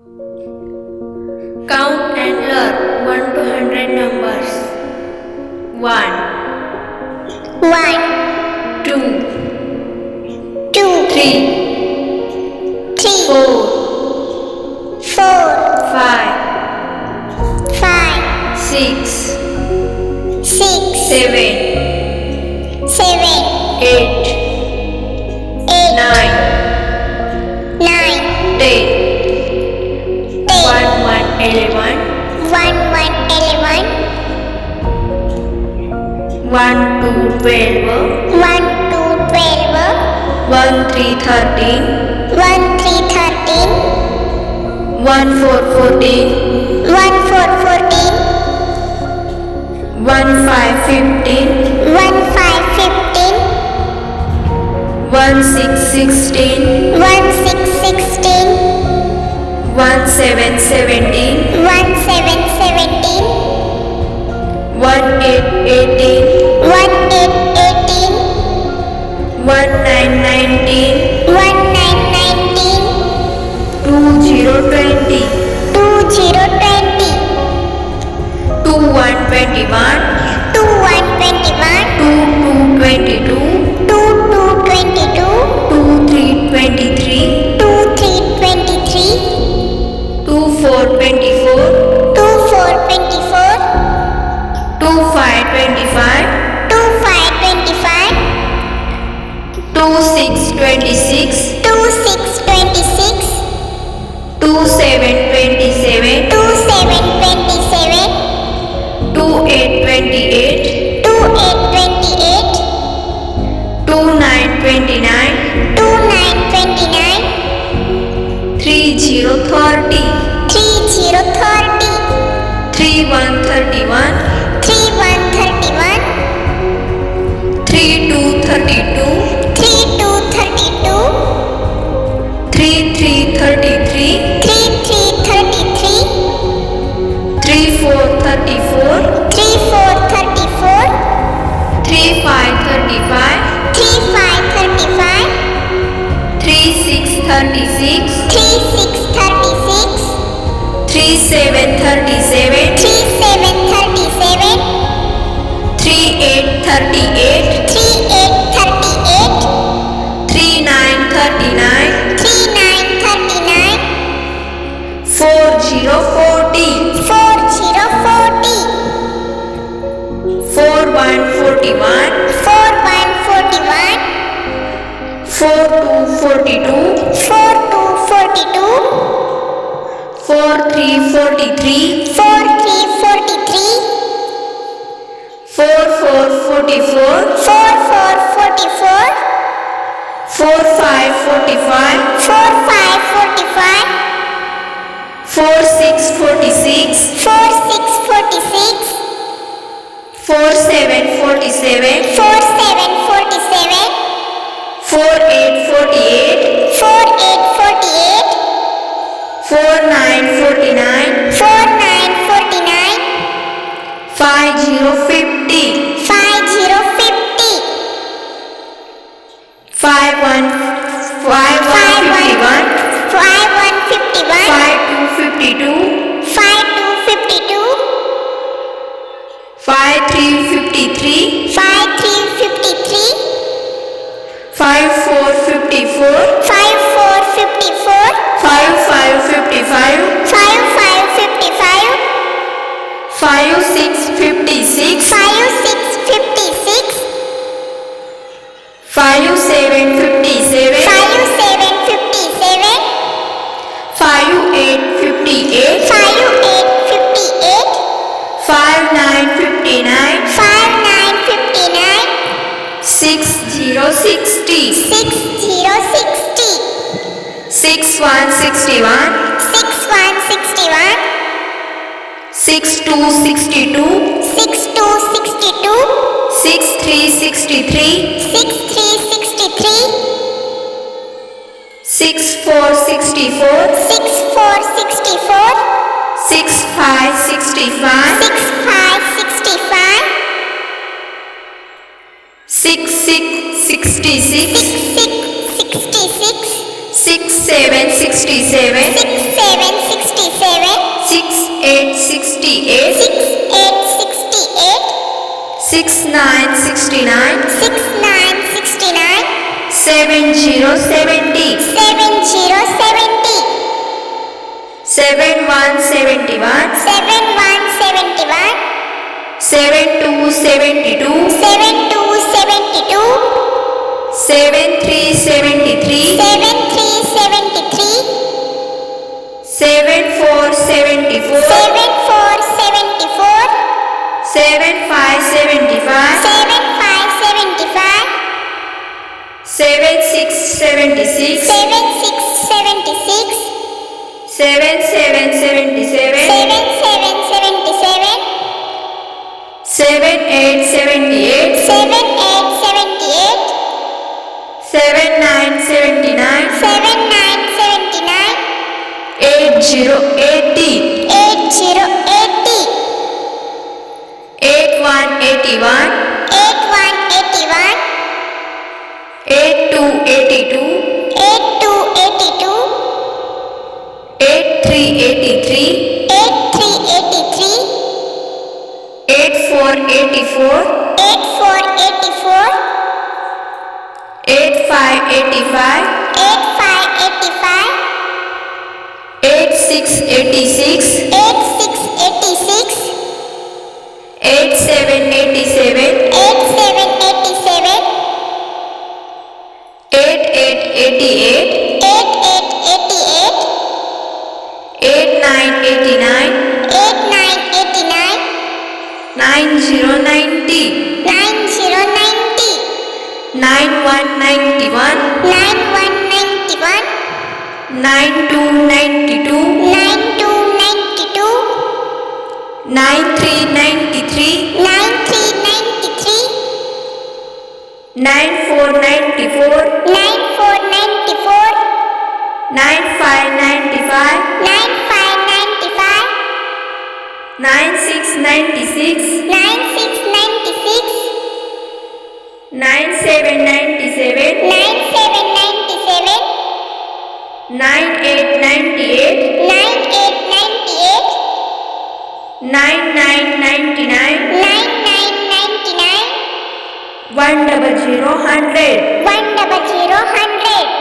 Count and learn 1 to 100 numbers. 1, 1, 2, 2, 3, 3, 4, 4, 5, 5, 6, 6, 7, 7, 8, 8, 9, 9, 10, 10, 1, 1, 11, 1, 1, 11, 1, 2, 12, 1, 2, 12, 1, 3, 13, 1, 3, 13, 1, 4, 14, 1, 4, 14, 1, 5, 15, 1, 5, 15, 1, 6, 16, 1, 6, 16, 1, 7, 17, 1, 7, 17, 1, 8, 18, 1, 8, 18, 1, 9, 19, 1, 9, 19, 2, 0, 20, 2, 0, 20, 2, 1, 21, 2, 1, 21, 2, 2, 22, 2, 2, 22, 2, 3, 23, 2, 3, 23, 2, 4, 24, 2, 4, 24, 2, 5, 25, 2, 5, 25, 2, 6, 26, 2, 6, 26, 2, 7, 27, 2, 7, 27, 2, 8, 28, 2, 8, 28, 2, 9, 29, 2, 9, 29, 3, 0, 30, 3, 0, 30, 3, 1, 31, 3, 1, 31, 3, 2, 32, 3, 2, 32, 3, 3, 33, 3, 3, 33, 3, 4, 34, 3, 4, 34, 3, 5, 35, 3, 5, 35, 3, 6, 36, 3, 6, 36, 3, 7, 37, 3, 7, 37, 3, 8, 38, 3, 8, 38, 3, 9, 39, 3, 9, 39, 4, 0, 40, 4, 0, 40, 4, 1, 41, 4, 1, 41, 4, 2, 42, 4, 2, 42, 4, 3, 43, 4, 3, 43, 4, 4, 44, 4, 4, 44, 4, 5, 45, 4, 5, 45, 4, 6, 46, 4, 6, 46, 4, 7, 47, 4, 7, 47, 4, 8, 48, 4, 8, 48, 4, 9, 49, 4, 9, 49, 5, 0, 50, 5, 0, 50, 5, 1, 5, 1, 51, 5, 1, 51, 5, 2, 52, 5, 2, 52, 5, 3, 53, 5, 3, 53, 5, 4, 54, 5, 4, 54, 5, 5, 55, 5, 5, 55, 5, 6, 56, 5, 6, 56, 5, 7, 57, 5, 7, 57, 5, 8, 58, 5, 8, 58, 5, 9, 59, 5, 9, 59, 6, 0, 60, 6, 0, 60, 6, 1, 61, 6, 1, 61, 6, 2, 62, 6, 2, 62, 6, 3, 63, 6, 3, 63, 6, 4, 64, 6, 4, 64, 6, 5, 65, 6, 5, 65, 6, 6, 66, 6, 6, 66, 6, 6767, 6767, 6868, 6868, 6969, 6969, 7070, 7070, 7171, 7171, 7272, 7272, 7373, 7373, 7474, 7474, 7575, 7575, 7676, 7676, 7777, 7777, 7878, 7878, 7979, 7979, 8080, 8080, 8181, 8181, 8282, 8282, 8383, 8383, 8484, 8484, 8585, 8585, 8686, 8686, 8787, 8787, 8888, 8888, 8989, 8989, 9090, 9090, 9191, 9191, 9292, 9292, 9393, 9393, 9494, 9494, 9595, 9595, 9696, 9696, 9797, 9797, 9898, 9898, 9999, 9999, 100 100. 100 100,